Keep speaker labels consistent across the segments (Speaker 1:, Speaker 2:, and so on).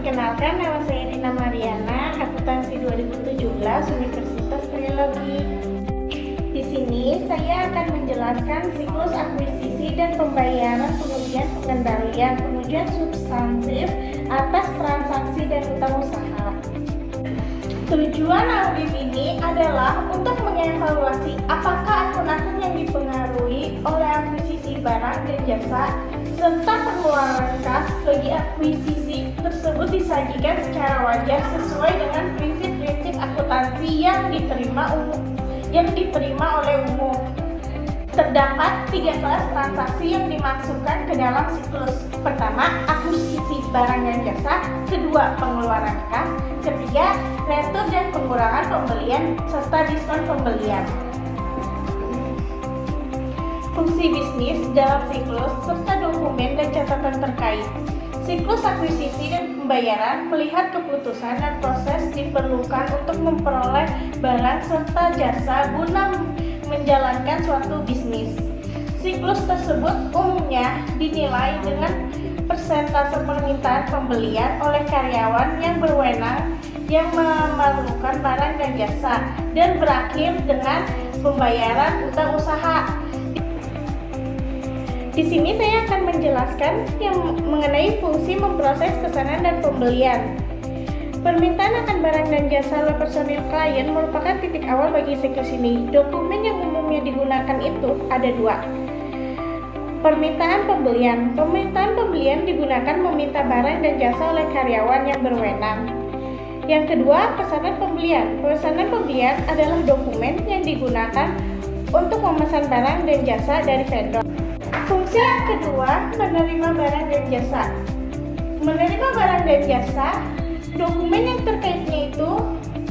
Speaker 1: Perkenalkan, nama saya Rina Mariana, akuntansi 2017, Universitas Trilogi. Di sini saya akan menjelaskan siklus akuisisi dan pembayaran, kemudian pengendalian, pengujian substantif atas transaksi dan utang usaha. Tujuan audit ini adalah untuk mengevaluasi apakah akun-akun yang dipengaruhi oleh akuisisi barang dan jasa serta pengeluaran kas bagi akuisisi tersebut disajikan secara wajar sesuai dengan prinsip-prinsip akuntansi yang diterima oleh umum. Terdapat 3 kelas transaksi yang dimasukkan ke dalam siklus. Pertama, akuisisi barang dan jasa. Kedua, pengeluaran kas. Ketiga, retur dan pengurangan pembelian serta diskon pembelian. Fungsi bisnis dalam siklus serta dokumen dan catatan terkait. Siklus akuisisi dan pembayaran melihat keputusan dan proses diperlukan untuk memperoleh barang serta jasa guna menjalankan suatu bisnis. Siklus tersebut umumnya dinilai dengan persentase permintaan pembelian oleh karyawan yang berwenang yang memerlukan barang dan jasa dan berakhir dengan pembayaran utang usaha. Di sini saya akan menjelaskan yang mengenai fungsi memproses pesanan dan pembelian. Permintaan akan barang dan jasa oleh personil klien merupakan titik awal bagi siklus ini. Dokumen yang umumnya digunakan itu ada 2. Permintaan pembelian. Permintaan pembelian digunakan meminta barang dan jasa oleh karyawan yang berwenang. Yang kedua, pesanan pembelian. Pesanan pembelian adalah dokumen yang digunakan untuk memesan barang dan jasa dari vendor. Fungsi yang kedua, menerima barang dan jasa. Menerima barang dan jasa, dokumen yang terkaitnya itu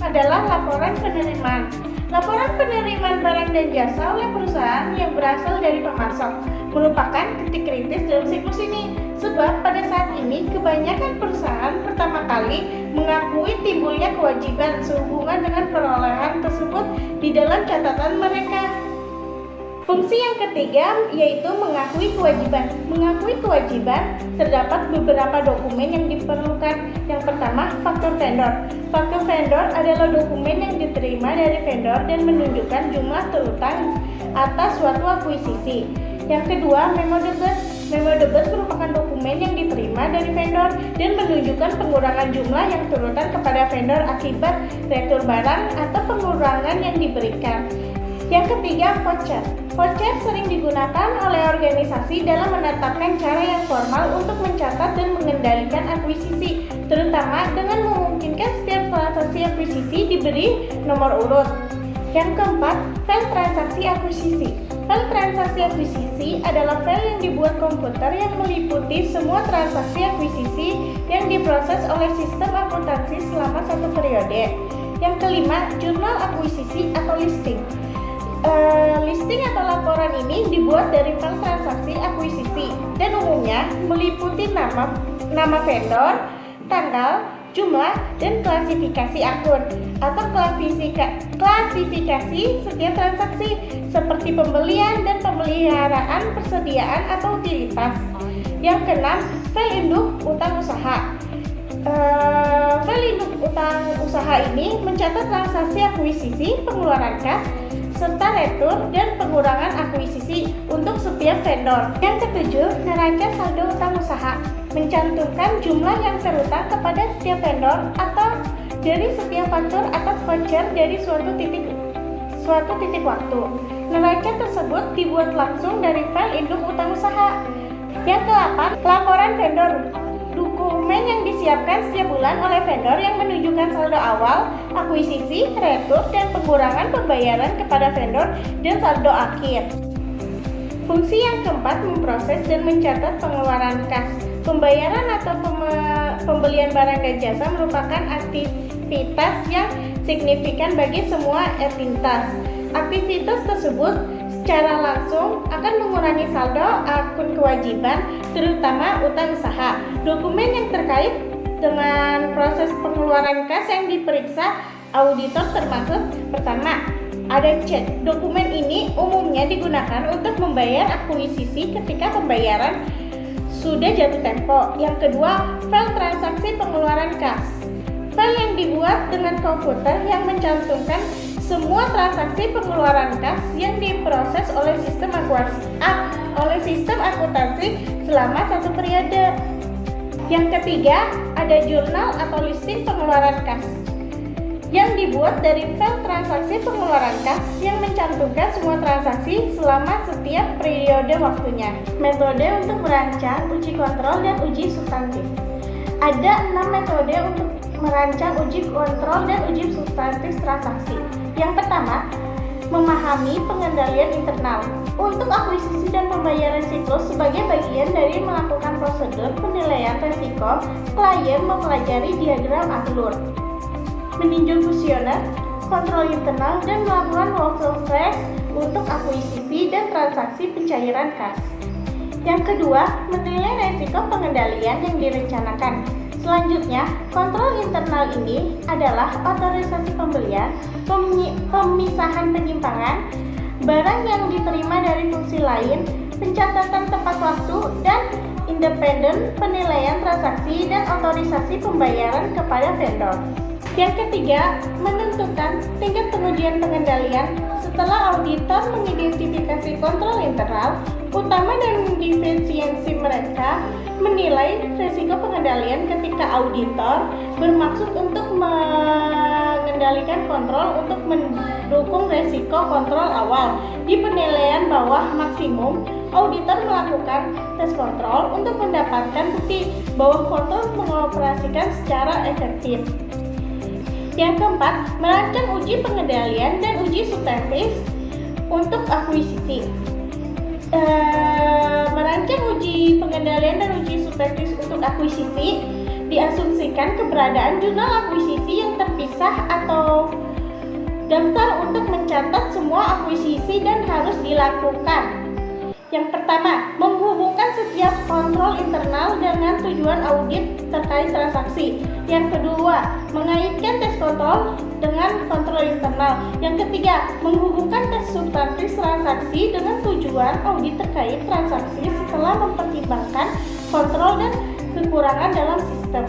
Speaker 1: adalah laporan penerimaan. Laporan penerimaan barang dan jasa oleh perusahaan yang berasal dari pemasok merupakan titik kritis dalam siklus ini. Sebab pada saat ini kebanyakan perusahaan pertama kali mengakui timbulnya kewajiban sehubungan dengan perolehan tersebut di dalam catatan mereka. Fungsi yang ketiga yaitu mengakui kewajiban. Mengakui kewajiban terdapat beberapa dokumen yang diperlukan. Yang pertama, faktur vendor. Faktur vendor adalah dokumen yang diterima dari vendor dan menunjukkan jumlah terutang atas suatu akuisisi. Yang kedua, memo debit. Memo debit merupakan dokumen yang diterima dari vendor dan menunjukkan pengurangan jumlah yang terutang kepada vendor akibat retur barang atau pengurangan yang diberikan. Yang ketiga, voucher. Voucher sering digunakan oleh organisasi dalam menetapkan cara yang formal untuk mencatat dan mengendalikan akuisisi, terutama dengan memungkinkan setiap transaksi akuisisi diberi nomor urut. Yang keempat, file transaksi akuisisi. File transaksi akuisisi adalah file yang dibuat komputer yang meliputi semua transaksi akuisisi yang diproses oleh sistem akuntansi selama satu periode. Yang kelima, jurnal akuisisi atau listing. Listing atau laporan ini dibuat dari file transaksi akuisisi dan umumnya meliputi nama vendor, tanggal, jumlah, dan klasifikasi akun atau klasifikasi setiap transaksi seperti pembelian dan pemeliharaan, persediaan atau utilitas. Yang keenam, file induk utang usaha. File induk utang usaha ini mencatat transaksi akuisisi, pengeluaran kas, serta retur dan pengurangan akuisisi untuk setiap vendor. Yang ketujuh, neraca saldo utang usaha. Mencantumkan jumlah yang terutang kepada setiap vendor atau dari setiap faktur atas voucher dari suatu titik waktu. Neraca tersebut dibuat langsung dari file induk utang usaha. Yang ke-8, laporan vendor. Dokumen yang disiapkan setiap bulan oleh vendor yang menunjukkan saldo awal, akuisisi, retur, dan pengurangan pembayaran kepada vendor dan saldo akhir. Fungsi yang keempat, memproses dan mencatat pengeluaran kas. Pembayaran atau pembelian barang dan jasa merupakan aktivitas yang signifikan bagi semua entitas. Aktivitas tersebut secara langsung akan mengurangi saldo akun kewajiban, terutama utang usaha. Dokumen yang terkait dengan proses pengeluaran kas yang diperiksa auditor termasuk pertama, ada cek. Dokumen ini umumnya digunakan untuk membayar akuisisi ketika pembayaran sudah jatuh tempo. Yang kedua, file transaksi pengeluaran kas. File yang dibuat dengan komputer yang mencantumkan semua transaksi pengeluaran kas yang diproses oleh sistem akuntansi selama satu periode. Yang ketiga, ada jurnal atau listing pengeluaran kas yang dibuat dari file transaksi pengeluaran kas yang mencantumkan semua transaksi selama setiap periode waktunya. Metode untuk merancang uji kontrol dan uji substantif. Ada 6 metode untuk merancang uji kontrol dan uji substantif transaksi. Yang pertama, memahami pengendalian internal. Untuk akuisisi dan pembayaran siklus sebagai bagian dari melakukan prosedur penilaian risiko, klien mempelajari diagram alur, meninjau kuesioner, kontrol internal, dan melakukan workflow crash untuk akuisisi dan transaksi pencairan kas. Yang kedua, menilai risiko pengendalian yang direncanakan. Selanjutnya, kontrol internal ini adalah otorisasi pembelian, pemisahan penyimpangan, barang yang diterima dari fungsi lain, pencatatan tepat waktu, dan independen penilaian transaksi dan otorisasi pembayaran kepada vendor. Yang ketiga, menentukan tingkat pengujian pengendalian. Setelah auditor mengidentifikasi kontrol internal, utama dan defisiensi mereka, menilai risiko pengendalian ketika auditor bermaksud untuk mengendalikan kontrol untuk mendukung risiko kontrol awal. Di penilaian bawah maksimum, auditor melakukan tes kontrol untuk mendapatkan bukti bahwa kontrol mengoperasikan secara efektif. Yang keempat, merancang uji pengendalian dan uji substantif untuk akuisisi. Merancang uji pengendalian dan uji substantif untuk akuisisi diasumsikan keberadaan jurnal akuisisi yang terpisah atau daftar untuk mencatat semua akuisisi dan harus dilakukan. Yang pertama, menghubungkan setiap kontrol internal dengan tujuan audit terkait transaksi. Yang kedua, mengaitkan tes kontrol dengan kontrol internal. Yang ketiga, menghubungkan tes substantif transaksi dengan tujuan audit terkait transaksi setelah mempertimbangkan kontrol dan kekurangan dalam sistem.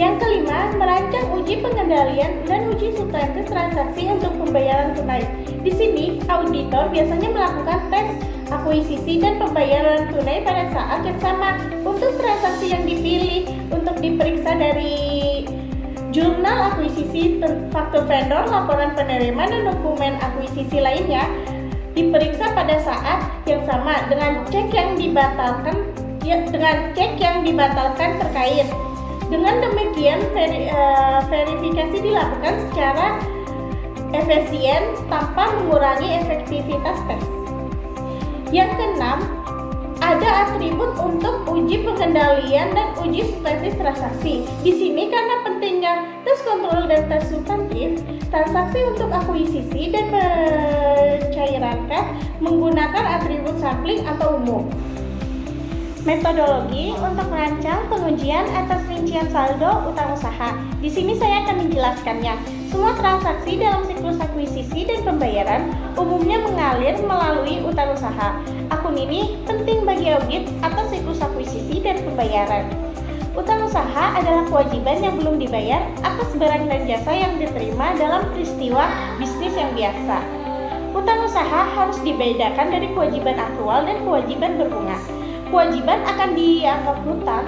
Speaker 1: Yang kelima, merancang uji pengendalian dan uji substantif transaksi untuk pembayaran tunai. Di sini, auditor biasanya melakukan tes akuisisi dan pembayaran tunai pada saat yang sama. Untuk transaksi yang dipilih untuk diperiksa dari jurnal akuisisi, faktur vendor, laporan penerima, dan dokumen akuisisi lainnya diperiksa pada saat yang sama dengan cek yang dibatalkan terkait. Dengan demikian, verifikasi dilakukan secara efisien tanpa mengurangi efektivitas tes. Yang keenam, ada atribut untuk uji pengendalian dan uji substantif transaksi. Di sini karena pentingnya tes kontrol dan tes substantif, transaksi untuk akuisisi dan pencairan kas menggunakan atribut sampling atau umum. Metodologi untuk merancang pengujian atas rincian saldo utang usaha. Di sini saya akan menjelaskannya. Semua transaksi dalam siklus akuisisi dan pembayaran umumnya mengalir melalui utang usaha. Akun ini penting bagi audit atas siklus akuisisi dan pembayaran. Utang usaha adalah kewajiban yang belum dibayar atas barang dan jasa yang diterima dalam peristiwa bisnis yang biasa. Utang usaha harus dibedakan dari kewajiban akrual dan kewajiban berbunga. Kewajiban akan dianggap hutang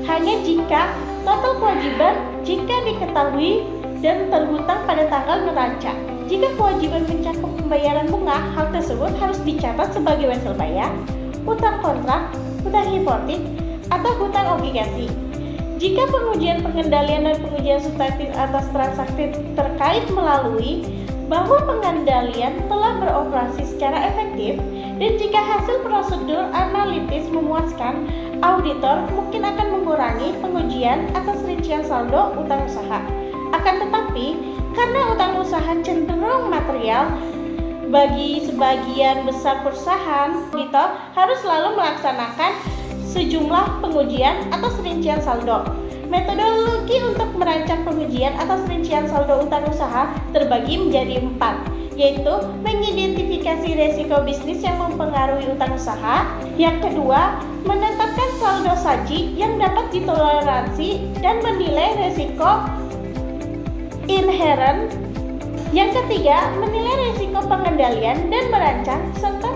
Speaker 1: hanya jika total kewajiban diketahui dan terhutang pada tanggal neraca. Jika kewajiban mencakup pembayaran bunga, hal tersebut harus dicatat sebagai wesel bayar, hutang kontrak, hutang hipotek, atau hutang obligasi. Jika pengujian pengendalian dan pengujian substantif atas transaksi terkait melalui bahwa pengendalian telah beroperasi secara efektif, dan jika hasil prosedur analitis memuaskan, auditor mungkin akan mengurangi pengujian atas rincian saldo utang usaha. Akan tetapi, karena utang usaha cenderung material bagi sebagian besar perusahaan, auditor harus selalu melaksanakan sejumlah pengujian atas rincian saldo. Metodologi untuk merancang pengujian atas rincian saldo utang usaha terbagi menjadi 4. yaitu mengidentifikasi resiko bisnis yang mempengaruhi utang usaha. Yang kedua, menetapkan saldo saji yang dapat ditoleransi dan menilai resiko inherent. Yang ketiga, menilai risiko pengendalian dan merancang serta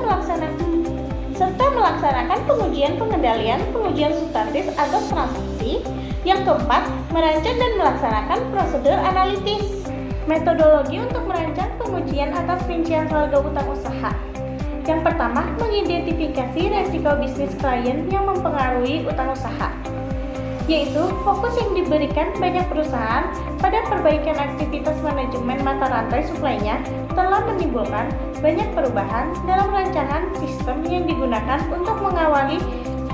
Speaker 1: melaksanakan pengujian pengendalian, pengujian substantif atas transaksi. Yang keempat, merancang dan melaksanakan prosedur analitis. Metodologi untuk merancang pengujian atas rincian saldo utang usaha. Yang pertama, mengidentifikasi risiko bisnis klien yang mempengaruhi utang usaha, yaitu fokus yang diberikan banyak perusahaan pada perbaikan aktivitas manajemen mata rantai suplainya telah menimbulkan banyak perubahan dalam rancangan sistem yang digunakan untuk mengawali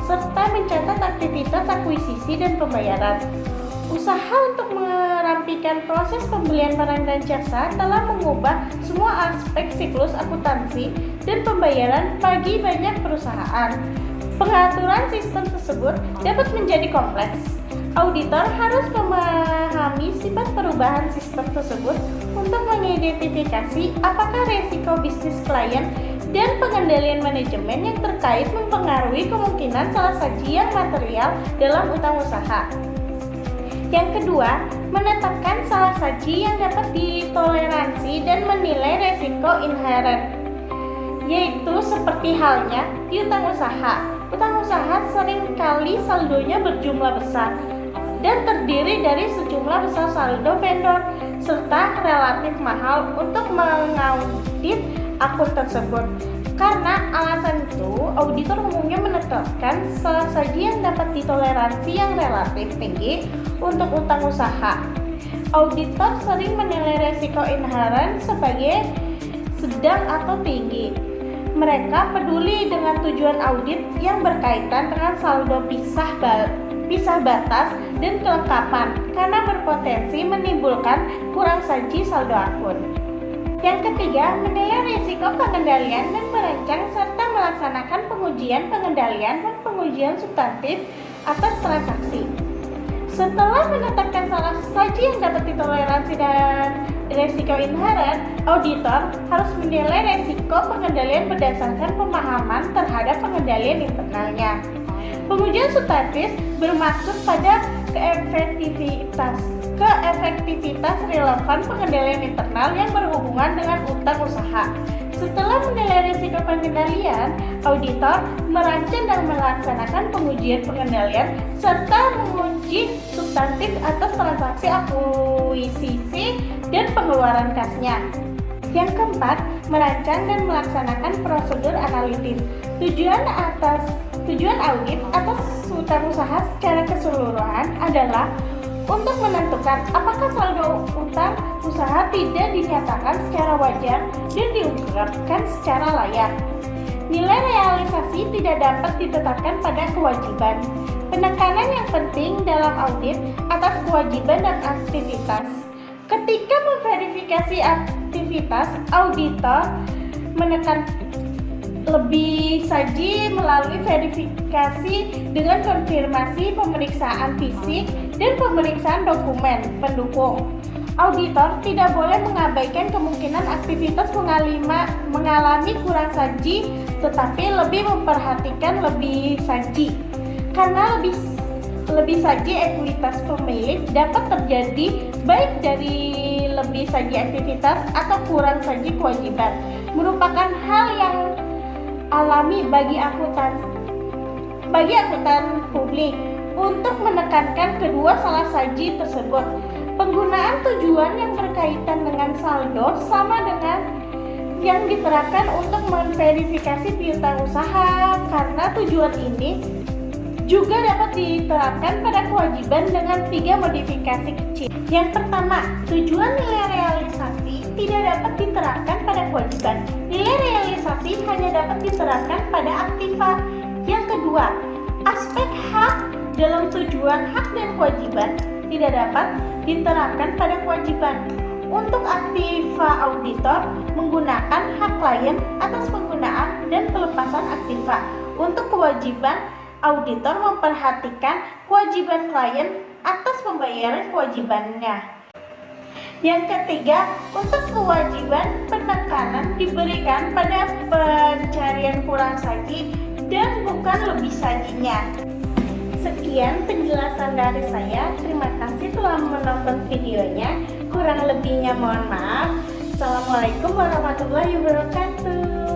Speaker 1: serta mencatat aktivitas akuisisi dan pembayaran. Usaha untuk merampikan proses pembelian barang dan jasa telah mengubah semua aspek siklus akuntansi dan pembayaran bagi banyak perusahaan. Pengaturan sistem tersebut dapat menjadi kompleks. Auditor harus memahami sifat perubahan sistem tersebut untuk mengidentifikasi apakah risiko bisnis klien dan pengendalian manajemen yang terkait mempengaruhi kemungkinan salah saji yang material dalam utang usaha. Yang kedua, menetapkan salah saji yang dapat ditoleransi dan menilai risiko inherent, yaitu seperti halnya di utang usaha. Utang usaha seringkali saldonya berjumlah besar dan terdiri dari sejumlah besar saldo vendor serta relatif mahal untuk mengaudit akun tersebut. Karena alasan itu, auditor umumnya menetapkan salah saji yang dapat ditoleransi yang relatif tinggi untuk utang usaha. Auditor sering menilai risiko inherent sebagai sedang atau tinggi. Mereka peduli dengan tujuan audit yang berkaitan dengan saldo pisah batas dan kelengkapan karena berpotensi menimbulkan kurang saji saldo akun. Yang ketiga, menilai risiko pengendalian dan merancang serta melaksanakan pengujian pengendalian dan pengujian substantif atas transaksi. Setelah menetapkan salah saji yang dapat ditoleransi dan risiko inherent, auditor harus menilai risiko pengendalian berdasarkan pemahaman terhadap pengendalian internalnya. Pengujian substantif bermaksud pada keefektivitas relevan pengendalian internal yang berhubungan dengan utang usaha. Setelah menilai risiko pengendalian, auditor merancang dan melaksanakan pengujian pengendalian serta menguji substantif atas transaksi akuisisi dan pengeluaran kasnya. Yang keempat, merancang dan melaksanakan prosedur analitis. Tujuan audit atas utang usaha secara keseluruhan adalah untuk menentukan apakah saldo utang usaha tidak dinyatakan secara wajar dan diungkapkan secara layak. Nilai realisasi tidak dapat ditetapkan pada kewajiban. Penekanan yang penting dalam audit atas kewajiban dan aktivitas. Ketika memverifikasi aktivitas, auditor menekan lebih saji melalui verifikasi dengan konfirmasi pemeriksaan fisik dan pemeriksaan dokumen pendukung. Auditor tidak boleh mengabaikan kemungkinan aktivitas mengalami kurang saji, tetapi lebih memperhatikan lebih saji. Karena lebih saji ekuitas pemilik dapat terjadi baik dari lebih saji aktivitas atau kurang saji kewajiban, merupakan hal yang alami bagi akuntan publik. Untuk menekankan kedua salah saji tersebut, penggunaan tujuan yang berkaitan dengan saldo sama dengan yang diterapkan untuk memverifikasi piutang usaha, karena tujuan ini juga dapat diterapkan pada kewajiban dengan 3 modifikasi kecil. Yang pertama, tujuan nilai realisasi tidak dapat diterapkan pada kewajiban. Nilai realisasi hanya dapat diterapkan pada aktiva. Yang kedua, aspek hak dalam tujuan hak dan kewajiban tidak dapat diterapkan pada kewajiban. Untuk aktiva, auditor menggunakan hak klien atas penggunaan dan pelepasan aktiva. Untuk kewajiban, auditor memperhatikan kewajiban klien atas pembayaran kewajibannya. Yang ketiga, untuk kewajiban penekanan diberikan pada pencarian kurang saji dan bukan lebih sajinya. Sekian penjelasan dari saya. Terima kasih telah menonton videonya. Kurang lebihnya mohon maaf. Assalamualaikum warahmatullahi wabarakatuh.